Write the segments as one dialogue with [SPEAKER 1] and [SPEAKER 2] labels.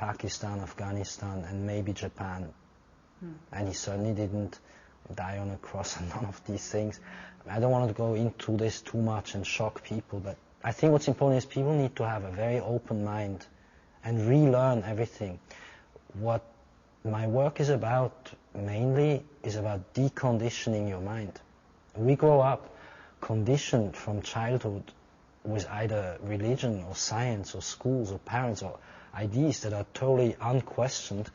[SPEAKER 1] Pakistan, Afghanistan, and maybe Japan. And he certainly didn't die on a cross and none of these things. I don't want to go into this too much and shock people, but I think what's important is people need to have a very open mind and relearn everything. What my work is about mainly is about deconditioning your mind. We grow up conditioned from childhood with either religion or science or schools or parents or ideas that are totally unquestioned,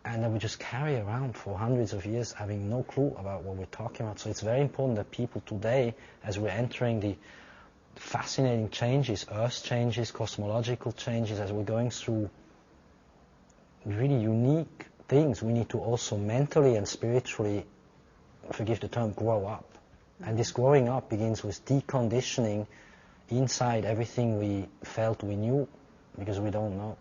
[SPEAKER 1] and that we just carry around for hundreds of years having no clue about what we're talking about. So it's very important that people today, as we're entering the fascinating changes, earth changes, cosmological changes, as we're going through really unique things, we need to also mentally and spiritually, forgive the term, grow up. And this growing up begins with deconditioning inside everything we felt we knew, because we don't know.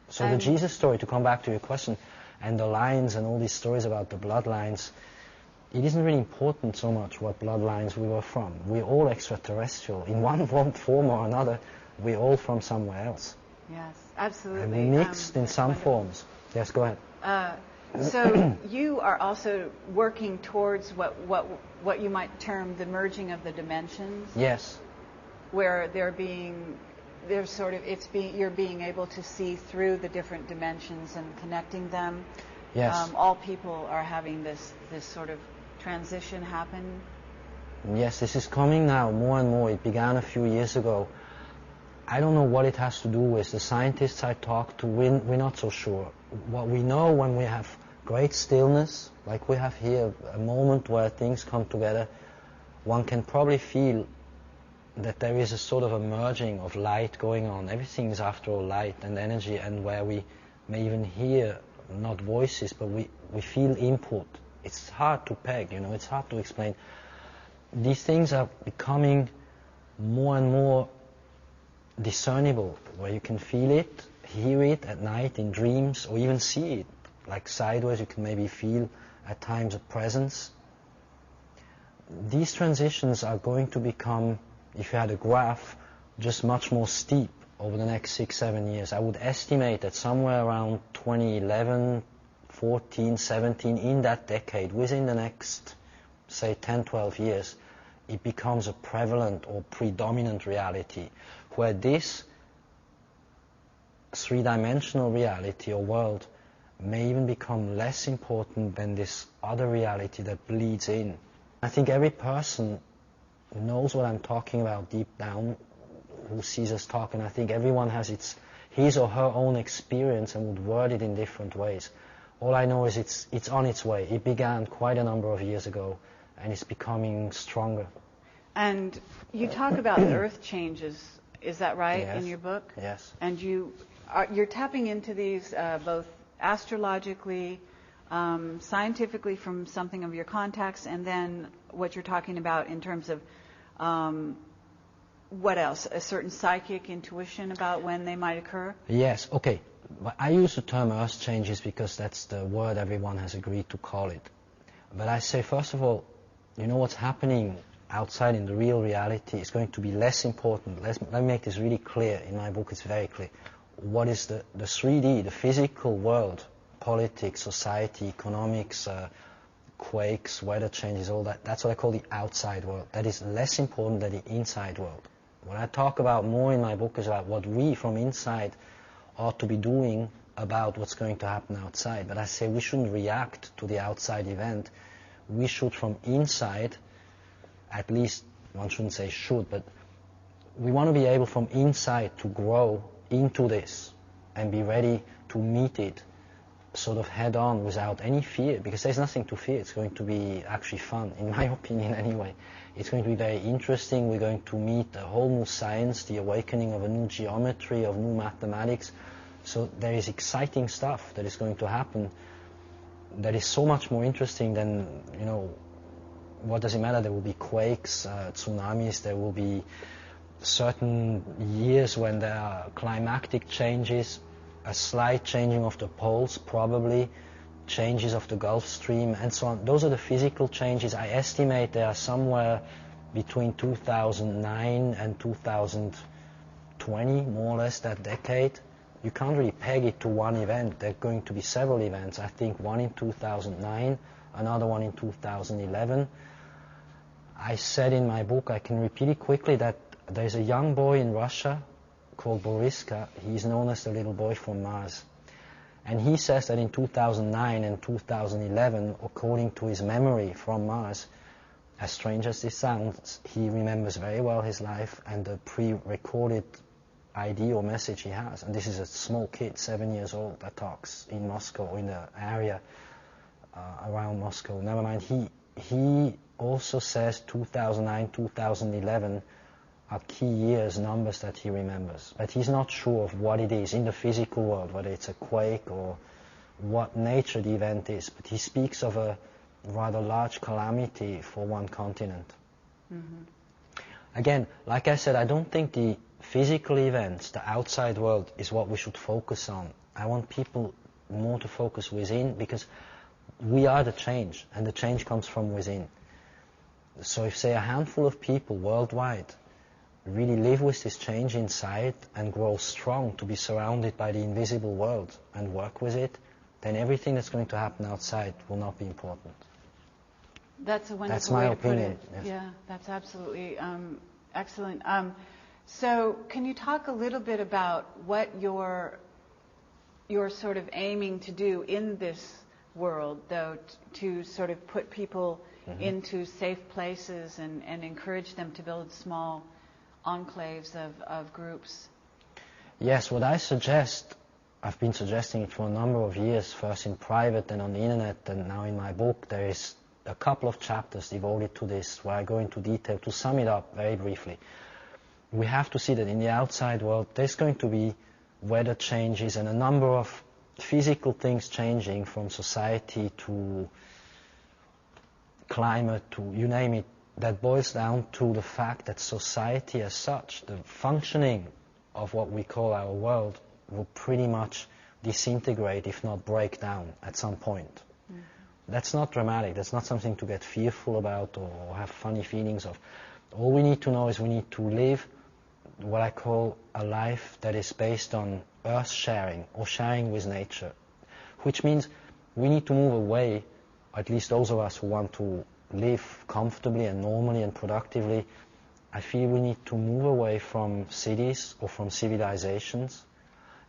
[SPEAKER 1] So the Jesus story, to come back to your question, and the lines and all these stories about the bloodlines, it isn't really important so much what bloodlines we were from. We're all extraterrestrial. In one form or another, we're all from somewhere else.
[SPEAKER 2] Yes, absolutely.
[SPEAKER 1] And we mixed in some forms. Yes, go ahead.
[SPEAKER 2] So you are also working towards what you might term the merging of the dimensions.
[SPEAKER 1] Yes.
[SPEAKER 2] Where you're being able to see through the different dimensions and connecting them.
[SPEAKER 1] Yes.
[SPEAKER 2] All people are having this sort of transition happen.
[SPEAKER 1] Yes, this is coming now more and more. It began a few years ago. I don't know what it has to do with. The scientists I talked to, we're not so sure. What we know, when we have great stillness, like we have here, a moment where things come together, one can probably feel that there is a sort of a merging of light going on. Everything is, after all, light and energy, and where we may even hear not voices, but we feel input. It's hard to peg, it's hard to explain. These things are becoming more and more discernible, where you can feel it, hear it at night in dreams, or even see it, like sideways. You can maybe feel at times a presence. These transitions are going to become, if you had a graph, just much more steep over the next 6-7 years. I would estimate that somewhere around 2011, 14, 17, in that decade, within the next, say, 10, 12 years, it becomes a prevalent or predominant reality, where this three-dimensional reality or world may even become less important than this other reality that bleeds in. I think every person knows what I'm talking about deep down, who sees us talk, and I think everyone has his or her own experience and would word it in different ways. All I know is it's on its way. It began quite a number of years ago, and it's becoming stronger.
[SPEAKER 2] And you talk about earth changes, is that right,
[SPEAKER 1] yes.
[SPEAKER 2] in your book?
[SPEAKER 1] Yes.
[SPEAKER 2] And you're tapping into these both astrologically, scientifically from something of your contacts, and then what you're talking about in terms of what else? A certain psychic intuition about when they might occur?
[SPEAKER 1] Yes, okay. I use the term earth changes because that's the word everyone has agreed to call it. But I say, first of all, what's happening outside in the real reality is going to be less important. Let me make this really clear. In my book it's very clear. What is the 3D, the physical world, politics, society, economics, quakes, weather changes, all that, that's what I call the outside world. That is less important than the inside world. What I talk about more in my book is about what we from inside ought to be doing about what's going to happen outside. But I say we shouldn't react to the outside event. We should from inside, at least, one shouldn't say should, but we want to be able from inside to grow into this and be ready to meet it sort of head on without any fear, because there's nothing to fear. It's going to be actually fun, in my opinion anyway. It's going to be very interesting. We're going to meet a whole new science, the awakening of a new geometry, of new mathematics. So there is exciting stuff that is going to happen that is so much more interesting than, what does it matter? There will be quakes, tsunamis, there will be certain years when there are climactic changes, a slight changing of the poles, probably, changes of the Gulf Stream, and so on. Those are the physical changes. I estimate they are somewhere between 2009 and 2020, more or less, that decade. you can't really peg it to one event. There are going to be several events. I think one in 2009, another one in 2011. I said in my book, I can repeat it quickly, that there's a young boy in Russia called Boriska. He's known as the little boy from Mars. And he says that in 2009 and 2011, according to his memory from Mars, as strange as this sounds, he remembers very well his life and the pre-recorded idea or message he has. And this is a small kid, 7 years old, that talks in Moscow, in the area around Moscow. Never mind, he also says 2009, 2011 are key years, numbers that he remembers. But he's not sure of what it is in the physical world, whether it's a quake or what nature the event is. But he speaks of a rather large calamity for one continent. Mm-hmm. Again, like I said, I don't think the physical events, the outside world, is what we should focus on. I want people more to focus within, because we are the change, and the change comes from within. So if, say, a handful of people worldwide really live with this change inside and grow strong to be surrounded by the invisible world and work with it, then everything that's going to happen outside will not be important.
[SPEAKER 2] That's a wonderful
[SPEAKER 1] That's my
[SPEAKER 2] way to
[SPEAKER 1] opinion.
[SPEAKER 2] put it.
[SPEAKER 1] Yes.
[SPEAKER 2] Yeah, that's absolutely excellent. So can you talk a little bit about what you're sort of aiming to do in this world, though, to sort of put people into safe places and encourage them to build small enclaves of groups?
[SPEAKER 1] Yes, what I suggest, I've been suggesting it for a number of years, first in private, then on the internet, and now in my book. There is a couple of chapters devoted to this where I go into detail. To sum it up very briefly, we have to see that in the outside world there's going to be weather changes and a number of physical things changing, from society to climate to you name it, that boils down to the fact that society as such, the functioning of what we call our world, will pretty much disintegrate, if not break down, at some point. Mm-hmm. That's not dramatic. That's not something to get fearful about or have funny feelings of. All we need to know is we need to live what I call a life that is based on earth sharing or sharing with nature, which means we need to move away, at least those of us who want to live comfortably and normally and productively. I feel we need to move away from cities or from civilizations,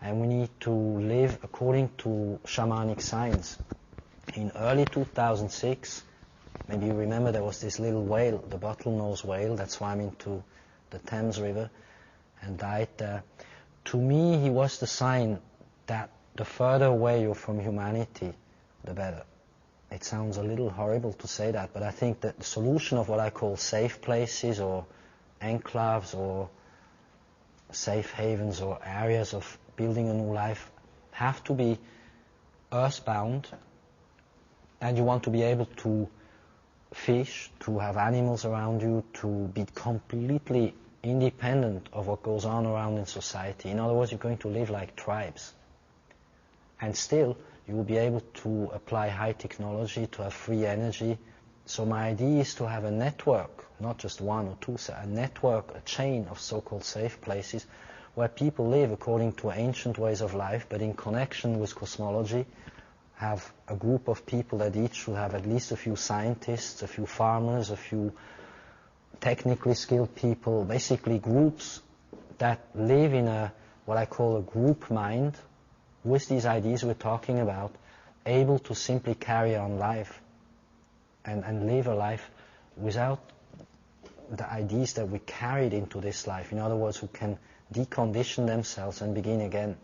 [SPEAKER 1] and we need to live according to shamanic science. In early 2006, maybe you remember, there was this little whale, the bottlenose whale, that swam into the Thames River and died there. To me, he was the sign that the further away you're from humanity, the better. It sounds a little horrible to say that, but I think that the solution of what I call safe places or enclaves or safe havens or areas of building a new life have to be earthbound, and you want to be able to fish, to have animals around you, to be completely independent of what goes on around in society. In other words, you're going to live like tribes. And still, you will be able to apply high technology, to have free energy. So my idea is to have a network, not just one or two, a network, a chain of so-called safe places where people live according to ancient ways of life, but in connection with cosmology. Have a group of people that each should have at least a few scientists, a few farmers, a few technically skilled people, basically groups that live in what I call a group mind, with these ideas we're talking about, able to simply carry on life and live a life without the ideas that we carried into this life. In other words, who can decondition themselves and begin again.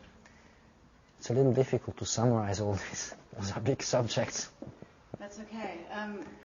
[SPEAKER 1] It's a little difficult to summarize all this. Those are big subjects.
[SPEAKER 2] That's okay.